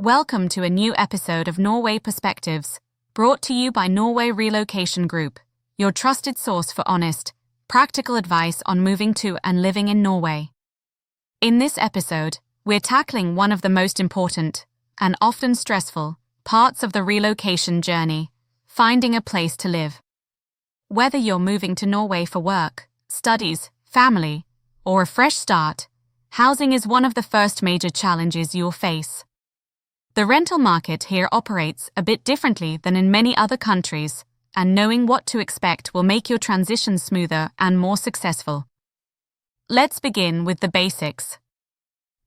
Welcome to a new episode of Norway Perspectives, brought to you by Norway Relocation Group, your trusted source for honest, practical advice on moving to and living in Norway. In this episode, we're tackling one of the most important, and often stressful, parts of the relocation journey: finding a place to live. Whether you're moving to Norway for work, studies, family, or a fresh start, housing is one of the first major challenges you'll face. The rental market here operates a bit differently than in many other countries, and knowing what to expect will make your transition smoother and more successful. Let's begin with the basics.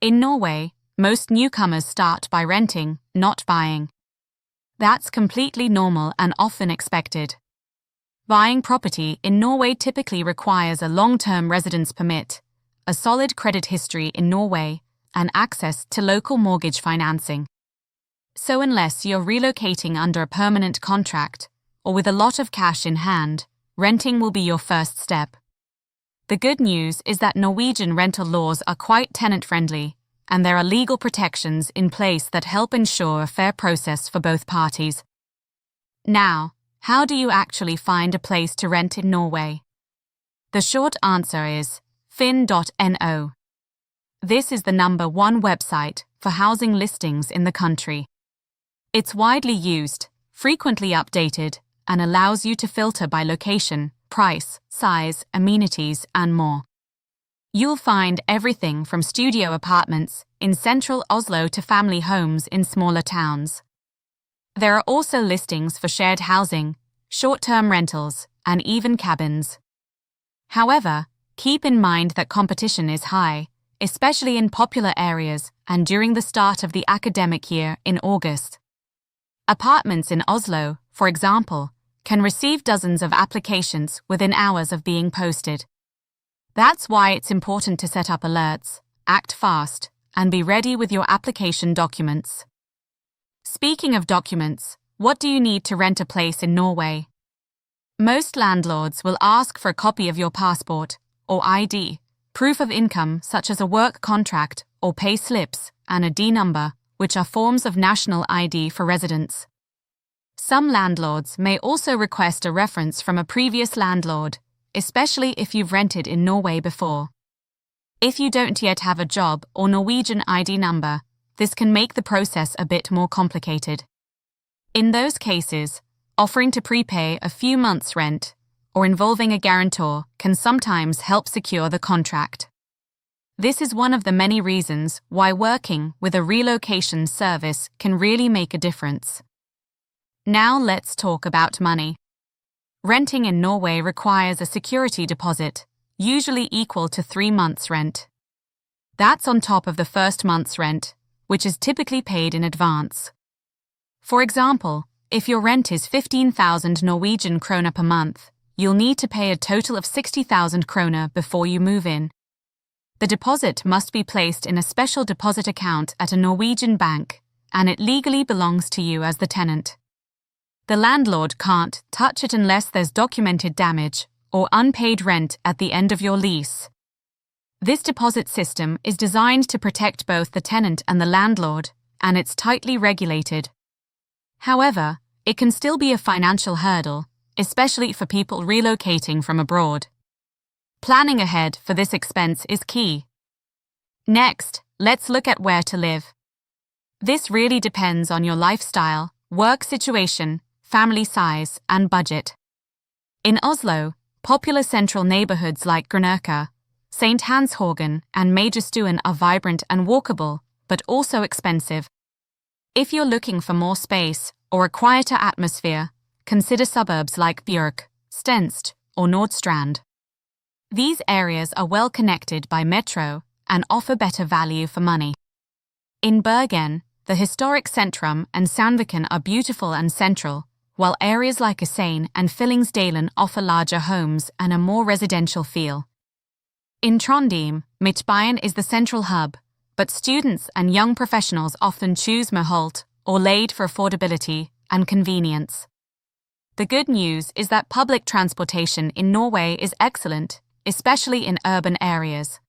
In Norway, most newcomers start by renting, not buying. That's completely normal and often expected. Buying property in Norway typically requires a long-term residence permit, a solid credit history in Norway, and access to local mortgage financing. So unless you're relocating under a permanent contract, or with a lot of cash in hand, renting will be your first step. The good news is that Norwegian rental laws are quite tenant-friendly, and there are legal protections in place that help ensure a fair process for both parties. Now, how do you actually find a place to rent in Norway? The short answer is finn.no. This is the #1 website for housing listings in the country. It's widely used, frequently updated, and allows you to filter by location, price, size, amenities, and more. You'll find everything from studio apartments in central Oslo to family homes in smaller towns. There are also listings for shared housing, short-term rentals, and even cabins. However, keep in mind that competition is high, especially in popular areas and during the start of the academic year in August. Apartments in Oslo, for example, can receive dozens of applications within hours of being posted. That's why it's important to set up alerts, act fast, and be ready with your application documents. Speaking of documents, what do you need to rent a place in Norway? Most landlords will ask for a copy of your passport, or ID, proof of income such as a work contract or pay slips, and a D number, which are forms of national ID for residents. Some landlords may also request a reference from a previous landlord, especially if you've rented in Norway before. If you don't yet have a job or Norwegian ID number, this can make the process a bit more complicated. In those cases, offering to prepay a few months' rent or involving a guarantor can sometimes help secure the contract. This is one of the many reasons why working with a relocation service can really make a difference. Now let's talk about money. Renting in Norway requires a security deposit, usually equal to 3 months' rent. That's on top of the first month's rent, which is typically paid in advance. For example, if your rent is 15,000 Norwegian krone per month, you'll need to pay a total of 60,000 krone before you move in. The deposit must be placed in a special deposit account at a Norwegian bank, and it legally belongs to you as the tenant. The landlord can't touch it unless there's documented damage or unpaid rent at the end of your lease. This deposit system is designed to protect both the tenant and the landlord, and it's tightly regulated. However, it can still be a financial hurdle, especially for people relocating from abroad. Planning ahead for this expense is key. Next, let's look at where to live. This really depends on your lifestyle, work situation, family size, and budget. In Oslo, popular central neighborhoods like Grünerløkka, St. Hanshaugen, and Majorstuen are vibrant and walkable, but also expensive. If you're looking for more space or a quieter atmosphere, consider suburbs like Bjørk, Stenst, or Nordstrand. These areas are well connected by metro and offer better value for money. In Bergen, the historic Centrum and Sandviken are beautiful and central, while areas like Asane and Fyllingsdalen offer larger homes and a more residential feel. In Trondheim, Midtbyen is the central hub, but students and young professionals often choose Moholt or Lade for affordability and convenience. The good news is that public transportation in Norway is excellent, especially in urban areas.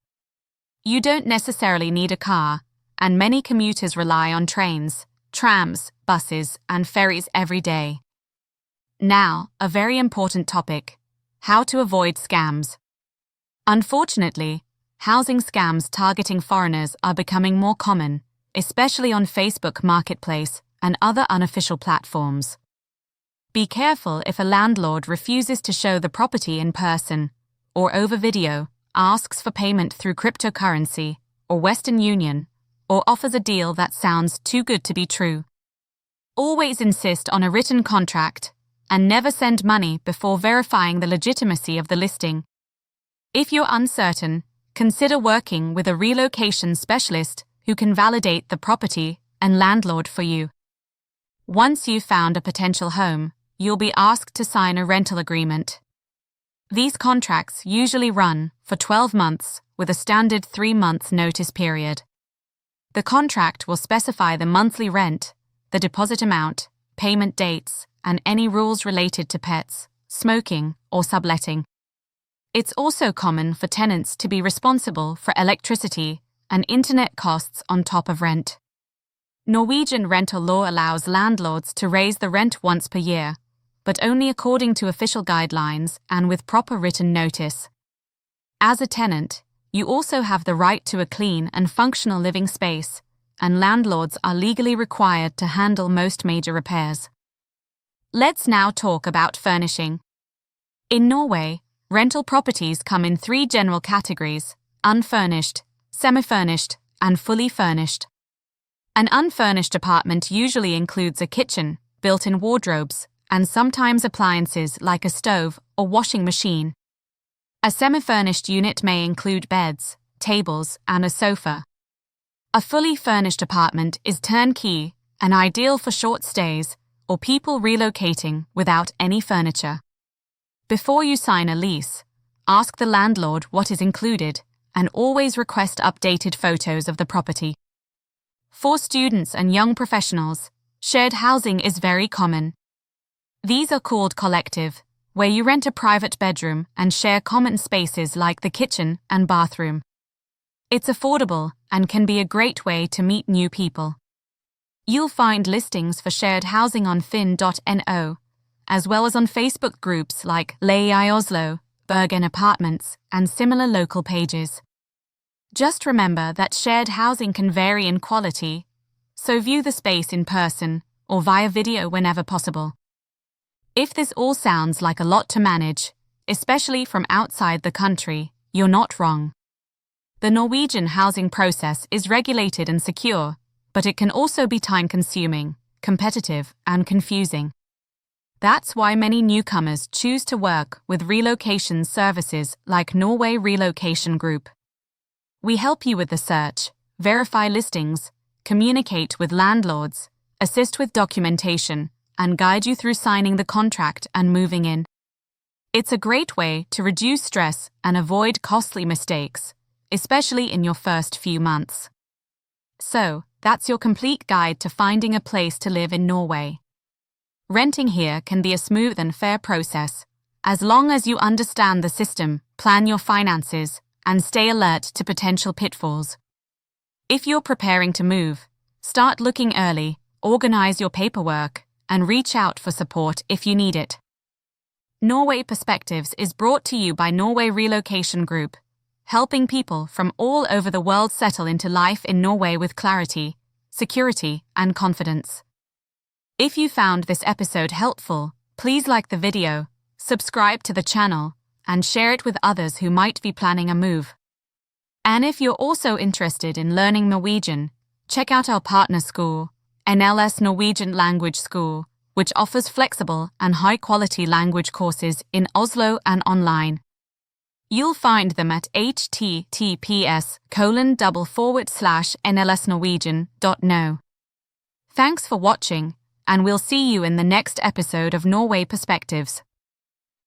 You don't necessarily need a car, and many commuters rely on trains, trams, buses, and ferries every day. Now, a very important topic: how to avoid scams. Unfortunately, housing scams targeting foreigners are becoming more common, especially on Facebook Marketplace and other unofficial platforms. Be careful if a landlord refuses to show the property in person, or over video, asks for payment through cryptocurrency or Western Union, or offers a deal that sounds too good to be true. Always insist on a written contract and never send money before verifying the legitimacy of the listing. If you're uncertain, consider working with a relocation specialist who can validate the property and landlord for you. Once you've found a potential home, you'll be asked to sign a rental agreement. These contracts usually run for 12 months with a standard 3-month notice period. The contract will specify the monthly rent, the deposit amount, payment dates, and any rules related to pets, smoking, or subletting. It's also common for tenants to be responsible for electricity and internet costs on top of rent. Norwegian rental law allows landlords to raise the rent once per year, but only according to official guidelines and with proper written notice. As a tenant, you also have the right to a clean and functional living space, and landlords are legally required to handle most major repairs. Let's now talk about furnishing. In Norway, rental properties come in 3 general categories: unfurnished, semi-furnished, and fully furnished. An unfurnished apartment usually includes a kitchen, built-in wardrobes, and sometimes appliances like a stove or washing machine. A semi-furnished unit may include beds, tables, and a sofa. A fully furnished apartment is turnkey and ideal for short stays or people relocating without any furniture. Before you sign a lease, ask the landlord what is included and always request updated photos of the property. For students and young professionals, shared housing is very common. These are called collective, where you rent a private bedroom and share common spaces like the kitchen and bathroom. It's affordable and can be a great way to meet new people. You'll find listings for shared housing on finn.no, as well as on Facebook groups like Leie Oslo, Bergen Apartments, and similar local pages. Just remember that shared housing can vary in quality, so view the space in person or via video whenever possible. If this all sounds like a lot to manage, especially from outside the country, you're not wrong. The Norwegian housing process is regulated and secure, but it can also be time-consuming, competitive, and confusing. That's why many newcomers choose to work with relocation services like Norway Relocation Group. We help you with the search, verify listings, communicate with landlords, assist with documentation, and guide you through signing the contract and moving in. It's a great way to reduce stress and avoid costly mistakes, especially in your first few months. So, that's your complete guide to finding a place to live in Norway. Renting here can be a smooth and fair process, as long as you understand the system, plan your finances, and stay alert to potential pitfalls. If you're preparing to move, start looking early, organize your paperwork, and reach out for support if you need it. Norway Perspectives is brought to you by Norway Relocation Group, helping people from all over the world settle into life in Norway with clarity, security, and confidence. If you found this episode helpful, please like the video, subscribe to the channel, and share it with others who might be planning a move. And if you're also interested in learning Norwegian, check out our partner school, NLS Norwegian Language School, which offers flexible and high-quality language courses in Oslo and online. You'll find them at https://nlsnorwegian.no. Thanks for watching, and we'll see you in the next episode of Norway Perspectives.